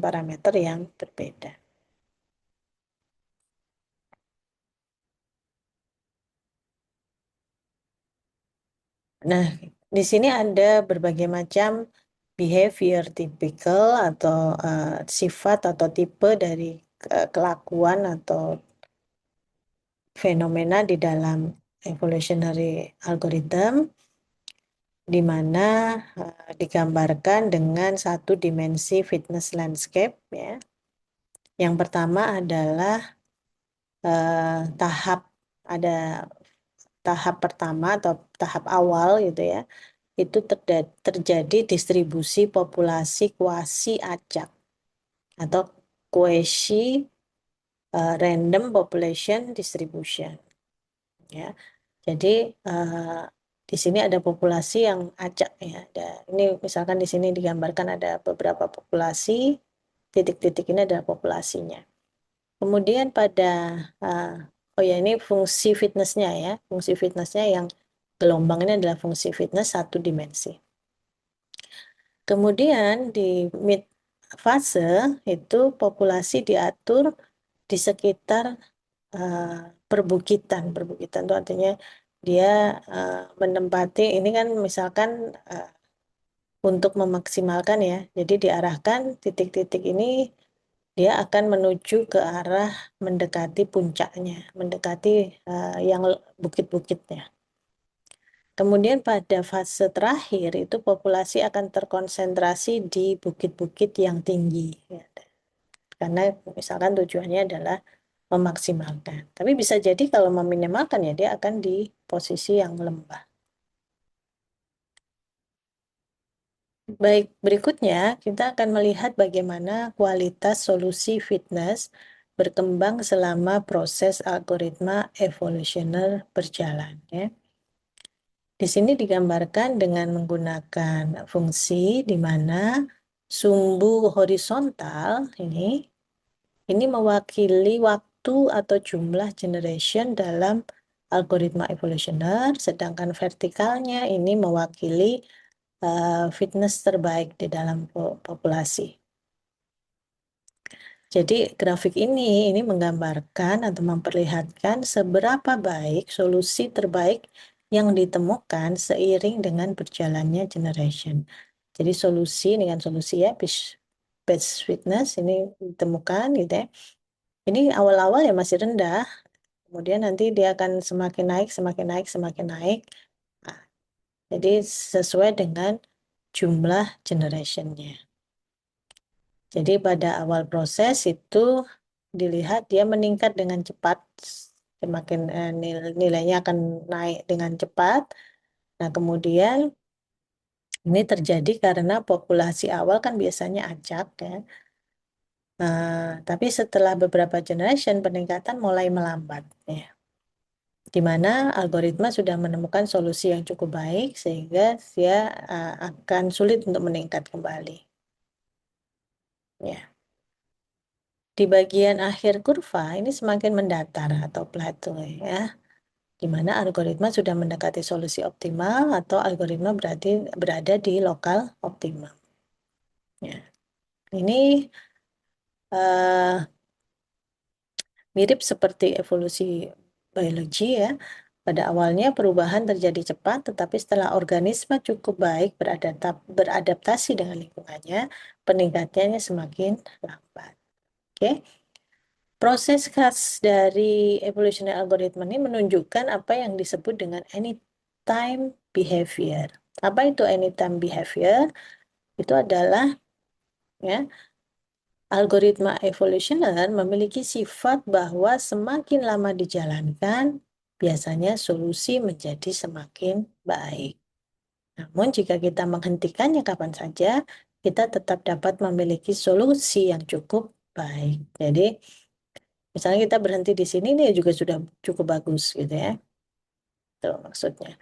parameter yang berbeda. Nah, di sini ada berbagai macam behavior typical atau sifat atau tipe dari kelakuan atau fenomena di dalam evolutionary algorithm, di mana digambarkan dengan satu dimensi fitness landscape, ya. Yang pertama adalah ada tahap pertama atau tahap awal gitu ya, itu terjadi distribusi populasi kuasi acak atau quasi random population distribution, ya. Jadi di sini ada populasi yang acak, ya. Ini misalkan di sini digambarkan ada beberapa populasi, titik-titik ini adalah populasinya. Kemudian pada oh ya, ini fungsi fitnessnya, ya. Fungsi fitnessnya yang gelombang ini adalah fungsi fitness satu dimensi. Kemudian di mid fase itu populasi diatur di sekitar perbukitan. Perbukitan itu artinya dia menempati, ini kan misalkan untuk memaksimalkan, ya. Jadi diarahkan titik-titik ini dia akan menuju ke arah mendekati puncaknya, mendekati yang bukit-bukitnya. Kemudian pada fase terakhir itu populasi akan terkonsentrasi di bukit-bukit yang tinggi, ya. Karena misalkan tujuannya adalah memaksimalkan. Tapi bisa jadi kalau meminimalkan, ya dia akan di posisi yang lembah. Baik, berikutnya kita akan melihat bagaimana kualitas solusi fitness berkembang selama proses algoritma evolusioner berjalan, ya. Di sini digambarkan dengan menggunakan fungsi di mana sumbu horizontal ini mewakili waktu atau jumlah generation dalam algoritma evolusioner, sedangkan vertikalnya ini mewakili fitness terbaik di dalam populasi. Jadi grafik ini menggambarkan atau memperlihatkan seberapa baik solusi terbaik yang ditemukan seiring dengan berjalannya generation. Jadi dengan solusi, ya, best fitness ini ditemukan gitu, ya. Ini awal-awal ya masih rendah, kemudian nanti dia akan semakin naik, semakin naik, semakin naik. Nah, jadi sesuai dengan jumlah generationnya. Jadi pada awal proses itu dilihat dia meningkat dengan cepat, semakin nilainya akan naik dengan cepat. Nah, kemudian ini terjadi karena populasi awal kan biasanya acak, ya. Tapi setelah beberapa generation peningkatan mulai melambat, ya. Di mana algoritma sudah menemukan solusi yang cukup baik sehingga dia akan sulit untuk meningkat kembali, ya. Di bagian akhir kurva ini semakin mendatar atau plateau, ya, di mana algoritma sudah mendekati solusi optimal atau algoritma berada di lokal optimum, ya. Ini mirip seperti evolusi biologi, ya. Pada awalnya perubahan terjadi cepat, tetapi setelah organisme cukup baik beradaptasi dengan lingkungannya, peningkatannya semakin lambat. Oke. Proses khas dari evolutionary algorithm ini menunjukkan apa yang disebut dengan anytime behavior. Apa itu anytime behavior? Itu adalah, ya, algoritma evolusioner memiliki sifat bahwa semakin lama dijalankan, biasanya solusi menjadi semakin baik. Namun jika kita menghentikannya kapan saja, kita tetap dapat memiliki solusi yang cukup baik. Jadi misalnya kita berhenti di sini, ini juga sudah cukup bagus gitu, ya. Itu maksudnya.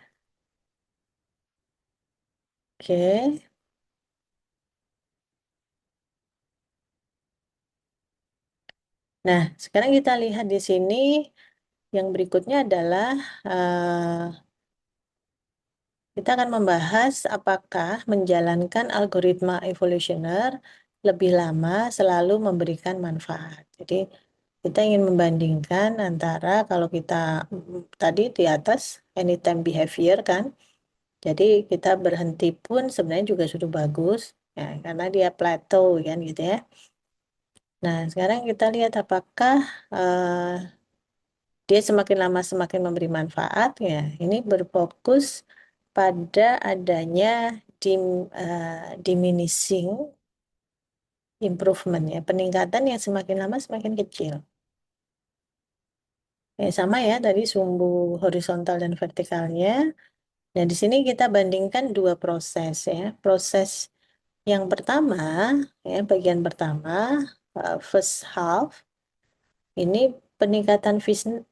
Oke. Nah, sekarang kita lihat di sini yang berikutnya adalah kita akan membahas apakah menjalankan algoritma evolusioner lebih lama selalu memberikan manfaat. Jadi kita ingin membandingkan antara kalau kita tadi di atas anytime behavior kan, jadi kita berhenti pun sebenarnya juga sudah bagus, ya, karena dia plateau kan gitu ya. Nah, sekarang kita lihat apakah dia semakin lama semakin memberi manfaat ya. Ini berfokus pada adanya diminishing improvement ya, peningkatan yang semakin lama semakin kecil. Ya, sama ya tadi sumbu horizontal dan vertikalnya. Nah, di sini kita bandingkan dua proses ya. Proses yang pertama, ya, bagian pertama, first half, ini peningkatan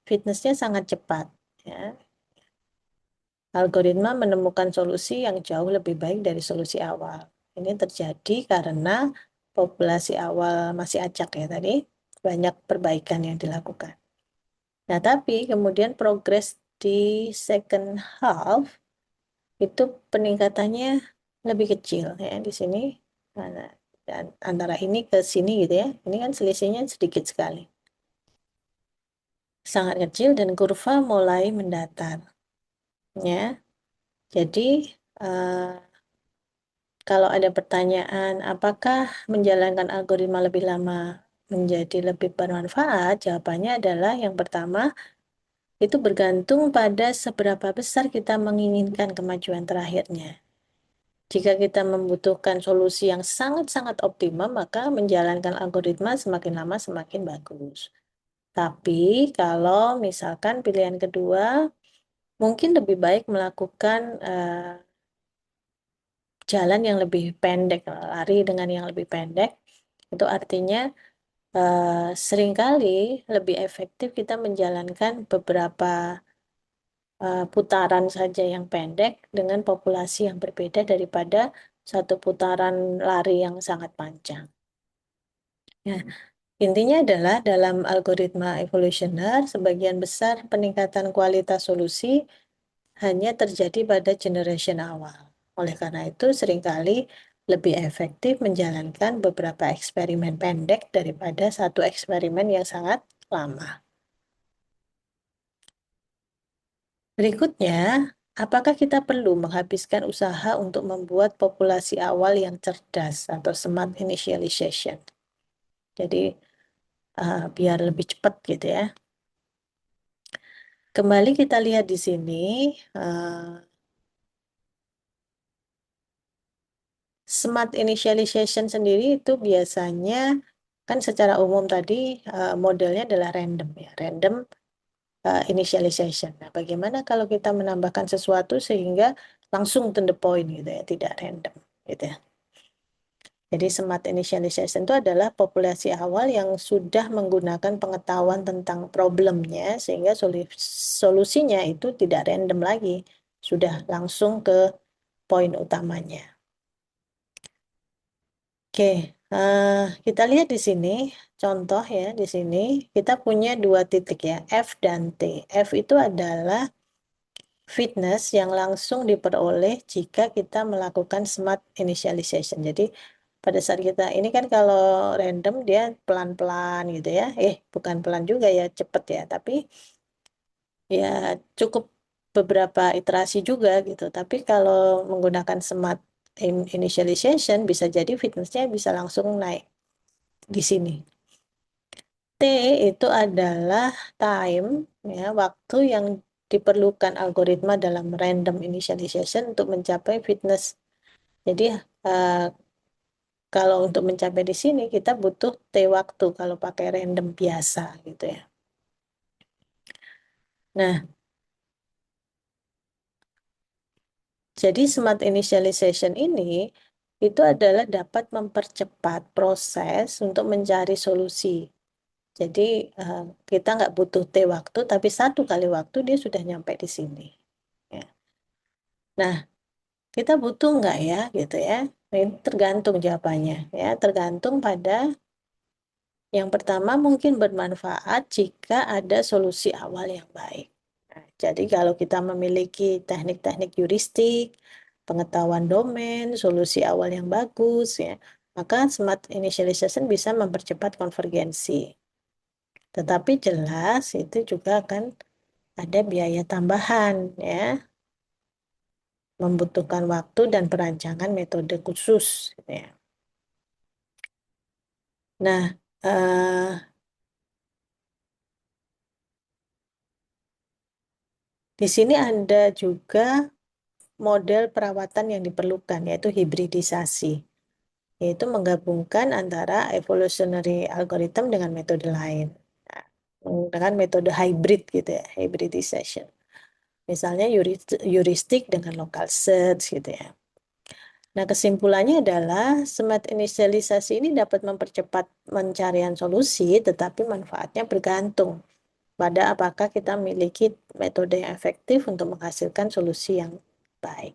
fitnessnya sangat cepat. Ya. Algoritma menemukan solusi yang jauh lebih baik dari solusi awal. Ini terjadi karena populasi awal masih acak ya tadi, banyak perbaikan yang dilakukan. Nah, tapi kemudian progres di second half itu peningkatannya lebih kecil ya di sini. Nah, dan antara ini ke sini gitu ya. Ini kan selisihnya sedikit sekali. Sangat kecil dan kurva mulai mendatar ya. Jadi kalau ada pertanyaan apakah menjalankan algoritma lebih lama menjadi lebih bermanfaat, jawabannya adalah yang pertama itu bergantung pada seberapa besar kita menginginkan kemajuan terakhirnya. Jika kita membutuhkan solusi yang sangat-sangat optimum, maka menjalankan algoritma semakin lama semakin bagus. Tapi kalau misalkan pilihan kedua, mungkin lebih baik melakukan jalan yang lebih pendek, lari dengan yang lebih pendek. Itu artinya seringkali lebih efektif kita menjalankan beberapa putaran saja yang pendek dengan populasi yang berbeda daripada satu putaran lari yang sangat panjang. Nah, intinya adalah dalam algoritma evolusioner, sebagian besar peningkatan kualitas solusi hanya terjadi pada generation awal. Oleh karena itu, seringkali lebih efektif menjalankan beberapa eksperimen pendek daripada satu eksperimen yang sangat lama. Berikutnya, apakah kita perlu menghabiskan usaha untuk membuat populasi awal yang cerdas atau smart initialization? Jadi, biar lebih cepat gitu ya. Kembali kita lihat di sini, smart initialization sendiri itu biasanya kan secara umum tadi modelnya adalah random ya, random initialization. Nah, bagaimana kalau kita menambahkan sesuatu sehingga langsung to the point gitu ya, tidak random gitu ya. Jadi smart initialization itu adalah populasi awal yang sudah menggunakan pengetahuan tentang problemnya sehingga solusinya itu tidak random lagi, sudah langsung ke poin utamanya. Oke, kita lihat di sini contoh ya di sini kita punya dua titik ya F dan T. F itu adalah fitness yang langsung diperoleh jika kita melakukan smart initialization. Jadi pada saat kita ini kan kalau random dia pelan-pelan gitu ya. Bukan pelan juga ya, cepet ya. Tapi ya cukup beberapa iterasi juga gitu. Tapi kalau menggunakan smart initialization bisa jadi fitnessnya bisa langsung naik di sini. T itu adalah time ya, waktu yang diperlukan algoritma dalam random initialization untuk mencapai fitness. Jadi eh, kalau untuk mencapai di sini kita butuh T waktu kalau pakai random biasa gitu ya. Nah, jadi smart initialization ini itu adalah dapat mempercepat proses untuk mencari solusi. Jadi kita nggak butuh T waktu, tapi satu kali waktu dia sudah nyampe di sini. Ya. Nah, kita butuh nggak ya gitu ya? Nah, ini tergantung jawabannya ya, tergantung pada yang pertama mungkin bermanfaat jika ada solusi awal yang baik. Nah, jadi kalau kita memiliki teknik-teknik heuristik, pengetahuan domain, solusi awal yang bagus ya, maka smart initialization bisa mempercepat konvergensi. Tetapi jelas itu juga akan ada biaya tambahan ya, membutuhkan waktu dan perancangan metode khusus gitu ya. Nah, di sini ada juga model perawatan yang diperlukan, yaitu hibridisasi, yaitu menggabungkan antara evolutionary algorithm dengan metode lain. Nah, dengan metode hybrid gitu ya, hybridization. Misalnya heuristik dengan local search gitu ya. Nah, kesimpulannya adalah smart initialisasi ini dapat mempercepat pencarian solusi, tetapi manfaatnya bergantung pada apakah kita memiliki metode yang efektif untuk menghasilkan solusi yang baik.